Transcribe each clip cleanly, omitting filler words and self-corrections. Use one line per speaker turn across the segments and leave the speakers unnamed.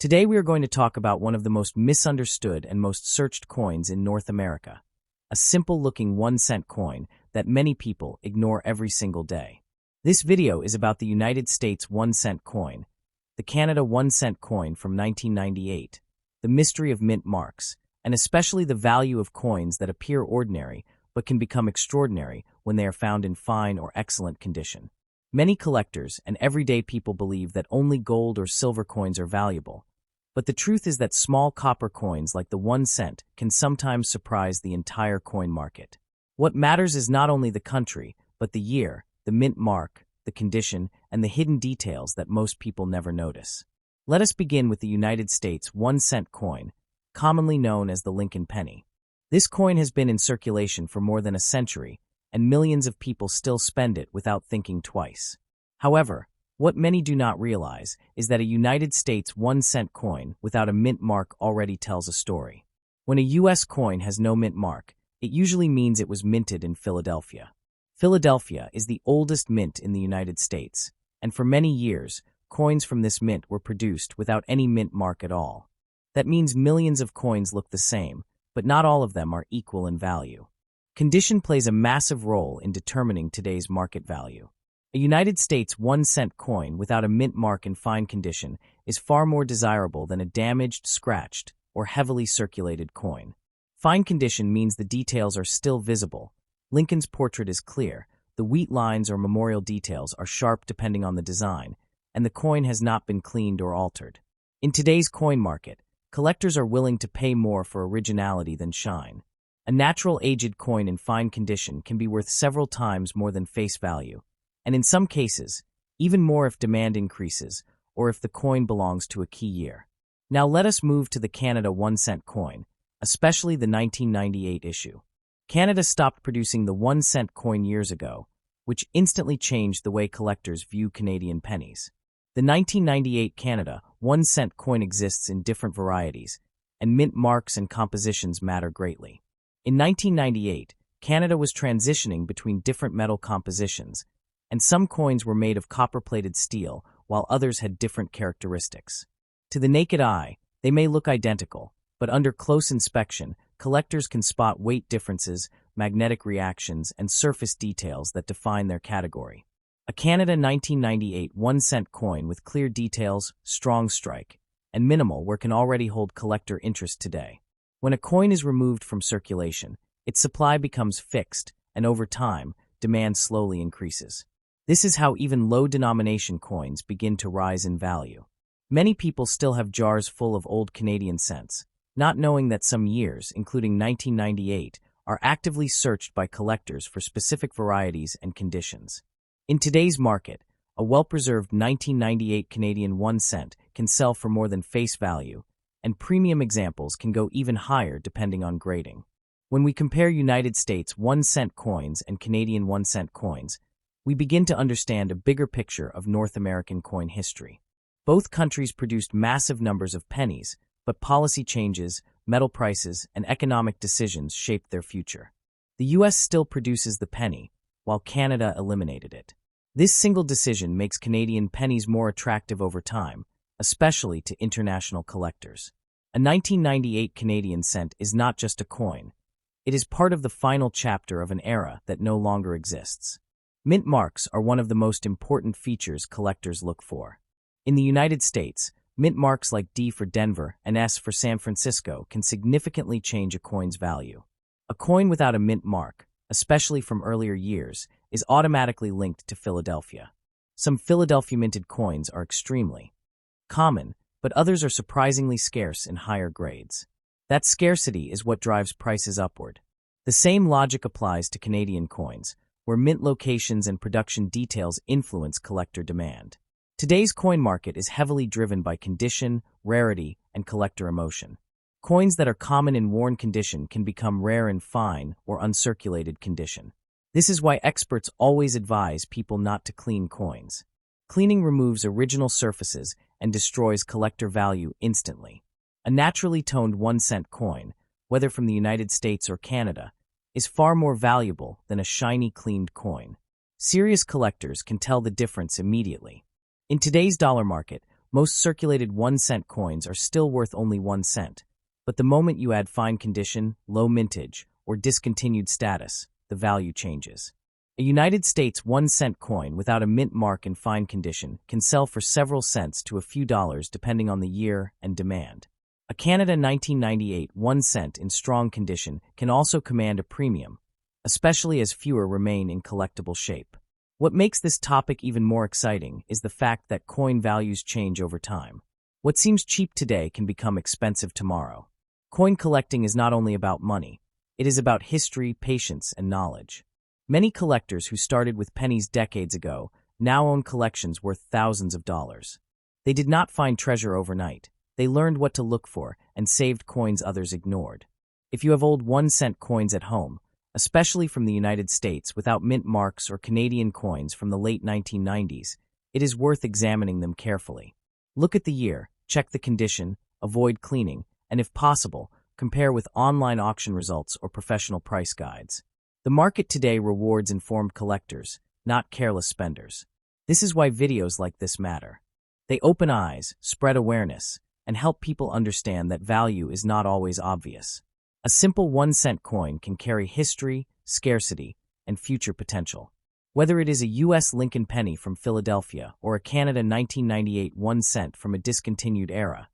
Today we are going to talk about one of the most misunderstood and most searched coins in North America, a simple-looking 1-cent coin that many people ignore every single day. This video is about the United States 1-cent coin, the Canada 1-cent coin from 1998, the mystery of mint marks, and especially the value of coins that appear ordinary but can become extraordinary when they are found in fine or excellent condition. Many collectors and everyday people believe that only gold or silver coins are valuable, but the truth is that small copper coins like the 1 cent can sometimes surprise the entire coin market. What matters is not only the country, but the year, the mint mark, the condition, and the hidden details that most people never notice. Let us begin with the United States 1-cent coin, commonly known as the Lincoln penny. This coin has been in circulation for more than a century, and millions of people still spend it without thinking twice. However, what many do not realize is that a United States 1-cent coin without a mint mark already tells a story. When a U.S. coin has no mint mark, it usually means it was minted in Philadelphia. Philadelphia is the oldest mint in the United States, and for many years, coins from this mint were produced without any mint mark at all. That means millions of coins look the same, but not all of them are equal in value. Condition plays a massive role in determining today's market value. A United States 1-cent coin without a mint mark in fine condition is far more desirable than a damaged, scratched, or heavily circulated coin. Fine condition means the details are still visible. Lincoln's portrait is clear, the wheat lines or memorial details are sharp depending on the design, and the coin has not been cleaned or altered. In today's coin market, collectors are willing to pay more for originality than shine. A natural aged coin in fine condition can be worth several times more than face value, and in some cases, even more if demand increases or if the coin belongs to a key year. Now let us move to the Canada 1-cent coin, especially the 1998 issue. Canada stopped producing the 1-cent coin years ago, which instantly changed the way collectors view Canadian pennies. The 1998 Canada 1-cent coin exists in different varieties, and mint marks and compositions matter greatly. In 1998, Canada was transitioning between different metal compositions, and some coins were made of copper-plated steel, while others had different characteristics. To the naked eye, they may look identical, but under close inspection, collectors can spot weight differences, magnetic reactions, and surface details that define their category. A Canada 1998 1-cent coin with clear details, strong strike, and minimal wear can already hold collector interest today. When a coin is removed from circulation, its supply becomes fixed, and over time, demand slowly increases. This is how even low-denomination coins begin to rise in value. Many people still have jars full of old Canadian cents, not knowing that some years, including 1998, are actively searched by collectors for specific varieties and conditions. In today's market, a well-preserved 1998 Canadian 1 cent can sell for more than face value, and premium examples can go even higher depending on grading. When we compare United States 1-cent coins and Canadian 1-cent coins, we begin to understand a bigger picture of North American coin history. Both countries produced massive numbers of pennies, but policy changes, metal prices, and economic decisions shaped their future. The U.S. still produces the penny, while Canada eliminated it. This single decision makes Canadian pennies more attractive over time, especially to international collectors. A 1998 Canadian cent is not just a coin. It is part of the final chapter of an era that no longer exists. Mint marks are one of the most important features collectors look for. In the United States, mint marks like D for Denver and S for San Francisco can significantly change a coin's value. A coin without a mint mark, especially from earlier years, is automatically linked to Philadelphia. Some Philadelphia minted coins are extremely common, but others are surprisingly scarce in higher grades. That scarcity is what drives prices upward. The same logic applies to Canadian coins, where mint locations and production details influence collector demand. Today's coin market is heavily driven by condition, rarity, and collector emotion. Coins that are common in worn condition can become rare in fine or uncirculated condition. This is why experts always advise people not to clean coins. Cleaning removes original surfaces and destroys collector value instantly. A naturally toned 1-cent coin, whether from the United States or Canada, is far more valuable than a shiny, cleaned coin. Serious collectors can tell the difference immediately. In today's dollar market, Most circulated 1-cent coins are still worth only 1 cent, but the moment you add fine condition, low mintage, or discontinued status, the value changes. A United States 1-cent coin without a mint mark in fine condition can sell for several cents to a few dollars depending on the year and demand. A Canada 1998 1 cent in strong condition can also command a premium, especially as fewer remain in collectible shape. What makes this topic even more exciting is the fact that coin values change over time. What seems cheap today can become expensive tomorrow. Coin collecting is not only about money, it is about history, patience, and knowledge. Many collectors who started with pennies decades ago now own collections worth thousands of dollars. They did not find treasure overnight. They learned what to look for and saved coins others ignored. If you have old 1-cent coins at home, especially from the United States without mint marks or Canadian coins from the late 1990s, it is worth examining them carefully. Look at the year, check the condition, avoid cleaning, and if possible, compare with online auction results or professional price guides. The market today rewards informed collectors, not careless spenders. This is why videos like this matter. They open eyes, spread awareness, and help people understand that value is not always obvious. A simple 1-cent coin can carry history, scarcity, and future potential. Whether it is a U.S. Lincoln penny from Philadelphia or a Canada 1998 1 cent from a discontinued era,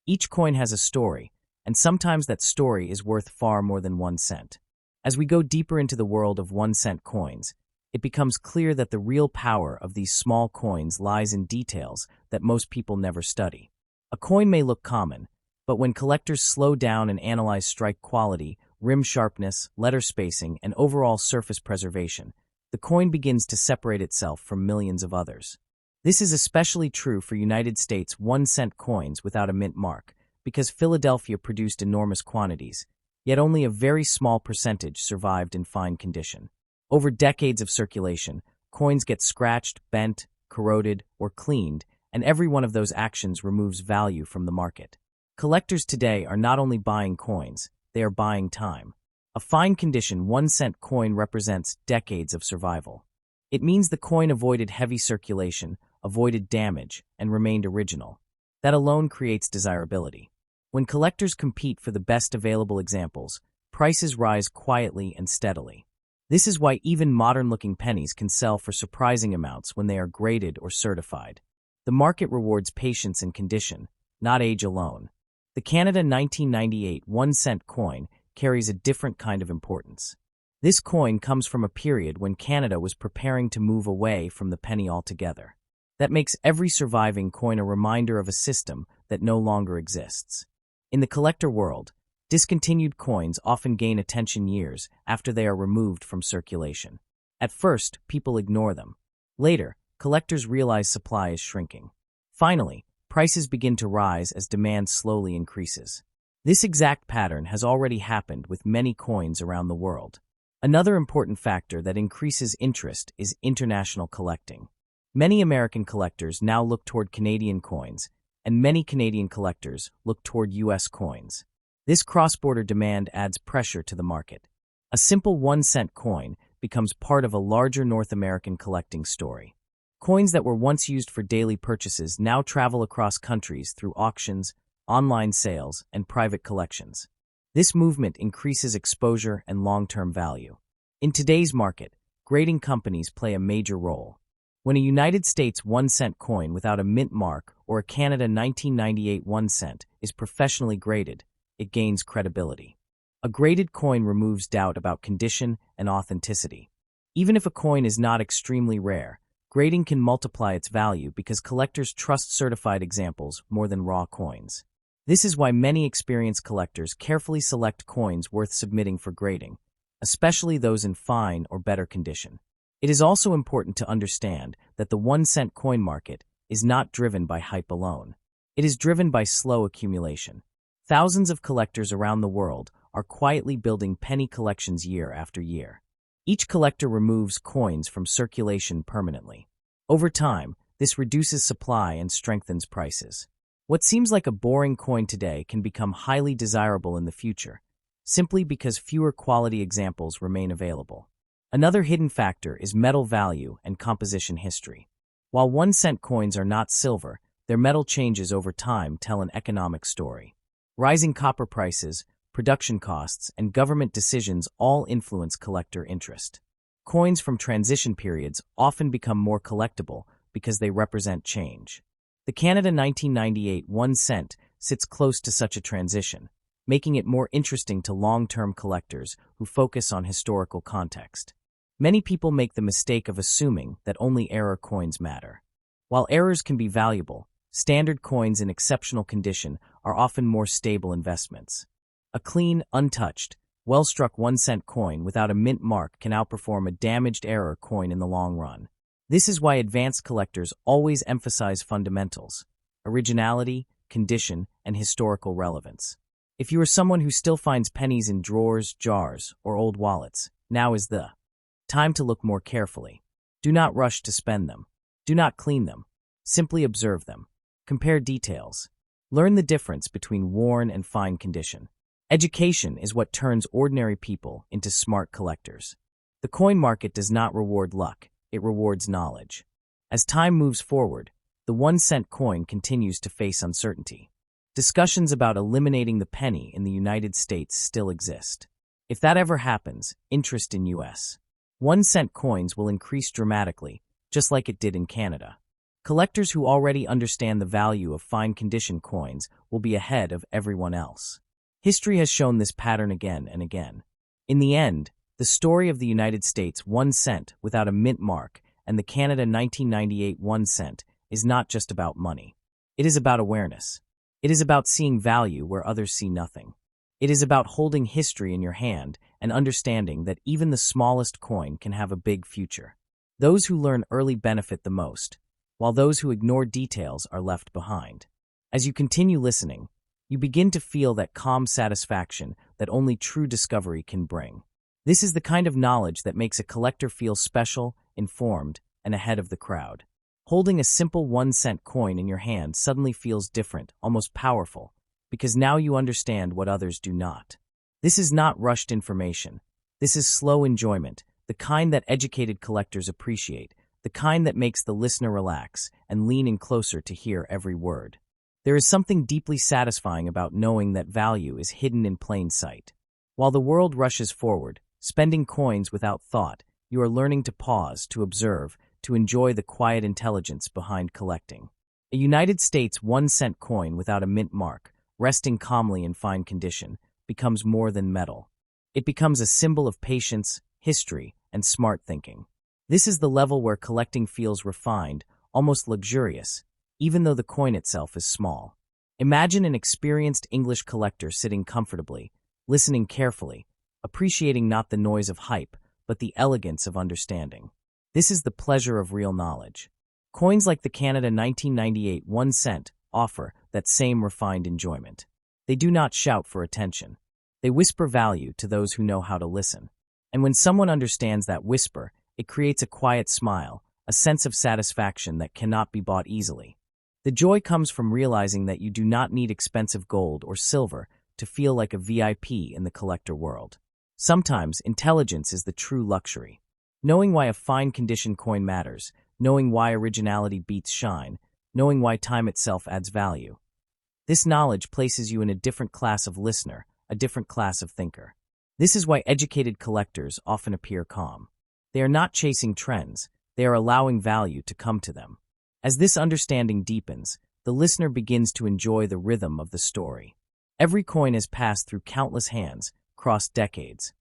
each coin has a story, and sometimes that story is worth far more than 1 cent. As we go deeper into the world of 1-cent coins, it becomes clear that the real power of these small coins lies in details that most people never study. A coin may look common, but when collectors slow down and analyze strike quality, rim sharpness, letter spacing, and overall surface preservation, the coin begins to separate itself from millions of others. This is especially true for United States 1-cent coins without a mint mark, because Philadelphia produced enormous quantities, yet only a very small percentage survived in fine condition. Over decades of circulation, coins get scratched, bent, corroded, or cleaned, and every one of those actions removes value from the market. Collectors today are not only buying coins, they are buying time. A fine condition 1-cent coin represents decades of survival. It means the coin avoided heavy circulation, avoided damage, and remained original. That alone creates desirability. When collectors compete for the best available examples, prices rise quietly and steadily. This is why even modern-looking pennies can sell for surprising amounts when they are graded or certified. The market rewards patience and condition, not age alone. The Canada 1998 1-cent coin carries a different kind of importance. This coin comes from a period when Canada was preparing to move away from the penny altogether. That makes every surviving coin a reminder of a system that no longer exists. In the collector world, discontinued coins often gain attention years after they are removed from circulation. At first, people ignore them. Later, collectors realize supply is shrinking. Finally, prices begin to rise as demand slowly increases. This exact pattern has already happened with many coins around the world. Another important factor that increases interest is international collecting. Many American collectors now look toward Canadian coins, and many Canadian collectors look toward U.S. coins. This cross-border demand adds pressure to the market. A simple 1-cent coin becomes part of a larger North American collecting story. Coins that were once used for daily purchases now travel across countries through auctions, online sales, and private collections. This movement increases exposure and long-term value. In today's market, grading companies play a major role. When a United States 1-cent coin without a mint mark or a Canada 1998 1 cent is professionally graded, it gains credibility. A graded coin removes doubt about condition and authenticity. Even if a coin is not extremely rare, grading can multiply its value because collectors trust certified examples more than raw coins. This is why many experienced collectors carefully select coins worth submitting for grading, especially those in fine or better condition. It is also important to understand that the 1-cent coin market is not driven by hype alone. It is driven by slow accumulation. Thousands of collectors around the world are quietly building penny collections year after year. Each collector removes coins from circulation permanently. Over time, this reduces supply and strengthens prices. What seems like a boring coin today can become highly desirable in the future, simply because fewer quality examples remain available. Another hidden factor is metal value and composition history. While 1-cent coins are not silver, Their metal changes over time tell an economic story. Rising copper prices, production costs, and government decisions all influence collector interest. Coins from transition periods often become more collectible because they represent change. The Canada 1998 1 cent sits close to such a transition, making it more interesting to long-term collectors who focus on historical context. Many people make the mistake of assuming that only error coins matter. While errors can be valuable, standard coins in exceptional condition are often more stable investments. A clean, untouched, well-struck 1 cent coin without a mint mark can outperform a damaged error coin in the long run. This is why advanced collectors always emphasize fundamentals: originality, condition, and historical relevance. If you are someone who still finds pennies in drawers, jars, or old wallets, now is the time to look more carefully. Do not rush to spend them. Do not clean them. Simply observe them. Compare details. Learn the difference between worn and fine condition. Education is what turns ordinary people into smart collectors. The coin market does not reward luck, it rewards knowledge. As time moves forward, the 1 cent coin continues to face uncertainty. Discussions about eliminating the penny in the United States still exist. If that ever happens, interest in U.S. 1 cent coins will increase dramatically, just like it did in Canada. Collectors who already understand the value of fine condition coins will be ahead of everyone else. History has shown this pattern again and again. In the end, the story of the United States 1 cent without a mint mark and the Canada 1998 1 cent is not just about money. It is about awareness. It is about seeing value where others see nothing. It is about holding history in your hand and understanding that even the smallest coin can have a big future. Those who learn early benefit the most, while those who ignore details are left behind. As you continue listening, you begin to feel that calm satisfaction that only true discovery can bring. This is the kind of knowledge that makes a collector feel special, informed, and ahead of the crowd. Holding a simple 1 cent coin in your hand suddenly feels different, almost powerful, because now you understand what others do not. This is not rushed information. This is slow enjoyment, the kind that educated collectors appreciate, the kind that makes the listener relax and lean in closer to hear every word. There is something deeply satisfying about knowing that value is hidden in plain sight. While the world rushes forward, spending coins without thought, you are learning to pause, to observe, to enjoy the quiet intelligence behind collecting. A United States 1 cent coin without a mint mark, resting calmly in fine condition, becomes more than metal. It becomes a symbol of patience, history, and smart thinking. This is the level where collecting feels refined, almost luxurious, even though the coin itself is small. Imagine an experienced English collector sitting comfortably, listening carefully, appreciating not the noise of hype, but the elegance of understanding. This is the pleasure of real knowledge. Coins like the Canada 1998 1 cent offer that same refined enjoyment. They do not shout for attention. They whisper value to those who know how to listen. And when someone understands that whisper, it creates a quiet smile, a sense of satisfaction that cannot be bought easily. The joy comes from realizing that you do not need expensive gold or silver to feel like a VIP in the collector world. Sometimes intelligence is the true luxury. Knowing why a fine condition coin matters, knowing why originality beats shine, knowing why time itself adds value. This knowledge places you in a different class of listener, a different class of thinker. This is why educated collectors often appear calm. They are not chasing trends, they are allowing value to come to them. As this understanding deepens, the listener begins to enjoy the rhythm of the story. Every coin has passed through countless hands, crossed decades,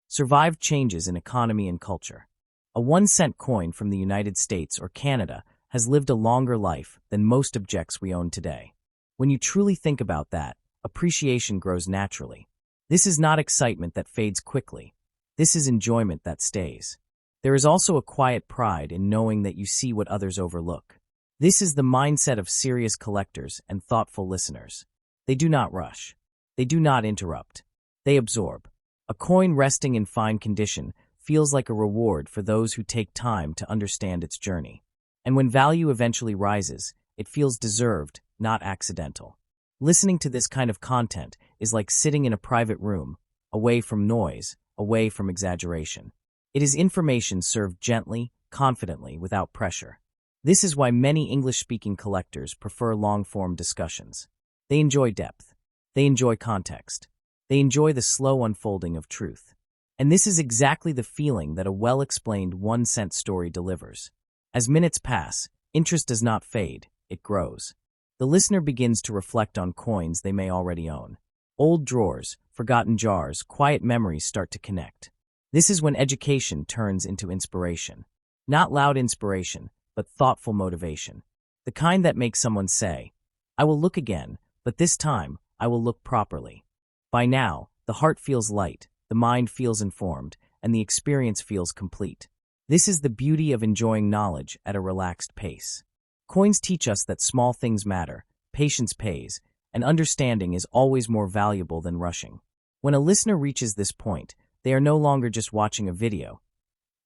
survived changes in economy and culture. A 1 cent coin from the United States or Canada has lived a longer life than most objects we own today. When you truly think about that, appreciation grows naturally. This is not excitement that fades quickly. This is enjoyment that stays. There is also a quiet pride in knowing that you see what others overlook. This is the mindset of serious collectors and thoughtful listeners. They do not rush. They do not interrupt. They absorb. A coin resting in fine condition feels like a reward for those who take time to understand its journey. And when value eventually rises, it feels deserved, not accidental. Listening to this kind of content is like sitting in a private room, away from noise, away from exaggeration. It is information served gently, confidently, without pressure. This is why many English-speaking collectors prefer long-form discussions. They enjoy depth. They enjoy context. They enjoy the slow unfolding of truth. And this is exactly the feeling that a well-explained 1-cent story delivers. As minutes pass, interest does not fade, it grows. The listener begins to reflect on coins they may already own. Old drawers, forgotten jars, quiet memories start to connect. This is when education turns into inspiration. Not loud inspiration, but thoughtful motivation. The kind that makes someone say, "I will look again, but this time I will look properly." By now, the heart feels light, the mind feels informed, and the experience feels complete. This is the beauty of enjoying knowledge at a relaxed pace. Coins teach us that small things matter, patience pays, and understanding is always more valuable than rushing. When a listener reaches this point, they are no longer just watching a video.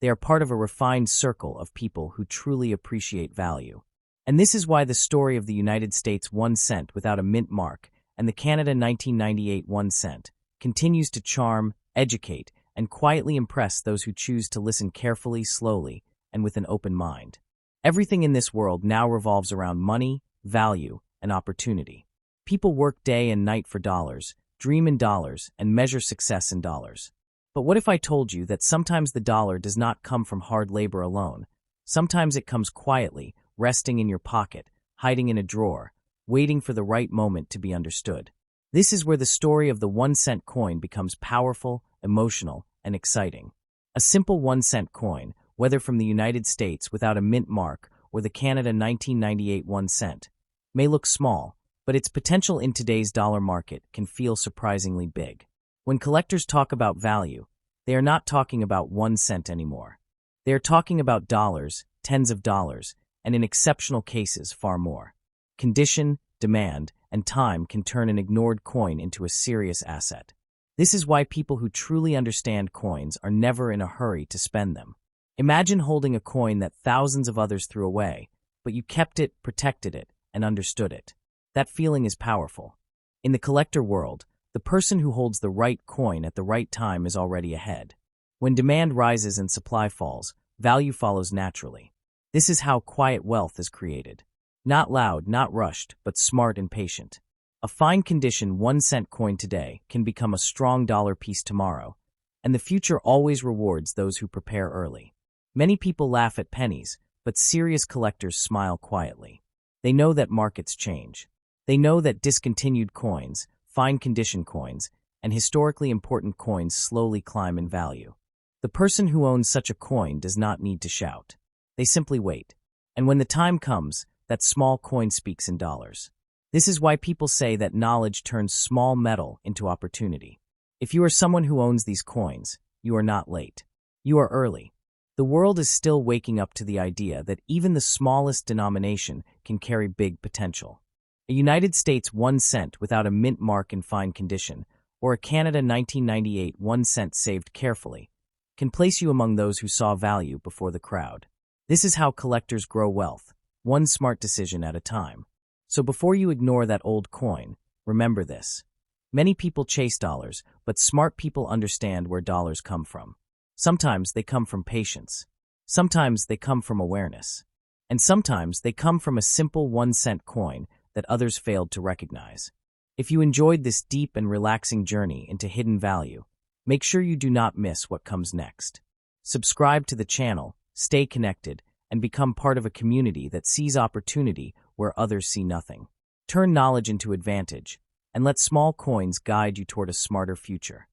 They are part of a refined circle of people who truly appreciate value. And this is why the story of the United States 1 cent without a mint mark and the Canada 1998 1 cent continues to charm, educate, and quietly impress those who choose to listen carefully, slowly, and with an open mind. Everything in this world now revolves around money, value, and opportunity. People work day and night for dollars, dream in dollars, and measure success in dollars. But what if I told you that sometimes the dollar does not come from hard labor alone? Sometimes it comes quietly, resting in your pocket, hiding in a drawer, waiting for the right moment to be understood. This is where the story of the 1 cent coin becomes powerful, emotional, and exciting. A simple 1 cent coin, whether from the United States without a mint mark or the Canada 1998 1 cent, may look small, but its potential in today's dollar market can feel surprisingly big. When collectors talk about value, they are not talking about 1 cent anymore. They are talking about dollars, tens of dollars, and in exceptional cases, far more. Condition, demand, and time can turn an ignored coin into a serious asset. This is why people who truly understand coins are never in a hurry to spend them. Imagine holding a coin that thousands of others threw away, but you kept it, protected it, and understood it. That feeling is powerful. In the collector world, the person who holds the right coin at the right time is already ahead. When demand rises and supply falls, value follows naturally. This is how quiet wealth is created. Not loud, not rushed, but smart and patient. A fine condition 1 cent coin today can become a strong dollar piece tomorrow, and the future always rewards those who prepare early. Many people laugh at pennies, but serious collectors smile quietly. They know that markets change. They know that discontinued coins, fine condition coins, and historically important coins slowly climb in value. The person who owns such a coin does not need to shout. They simply wait. And when the time comes, that small coin speaks in dollars. This is why people say that knowledge turns small metal into opportunity. If you are someone who owns these coins, you are not late. You are early. The world is still waking up to the idea that even the smallest denomination can carry big potential. A United States 1 cent without a mint mark in fine condition, or a Canada 1998 1 cent saved carefully, can place you among those who saw value before the crowd. This is how collectors grow wealth, one smart decision at a time. So before you ignore that old coin, remember this. Many people chase dollars, but smart people understand where dollars come from. Sometimes they come from patience. Sometimes they come from awareness. And sometimes they come from a simple 1 cent coin that others failed to recognize. If you enjoyed this deep and relaxing journey into hidden value, make sure you do not miss what comes next. Subscribe to the channel, stay connected, and become part of a community that sees opportunity where others see nothing. Turn knowledge into advantage, and let small coins guide you toward a smarter future.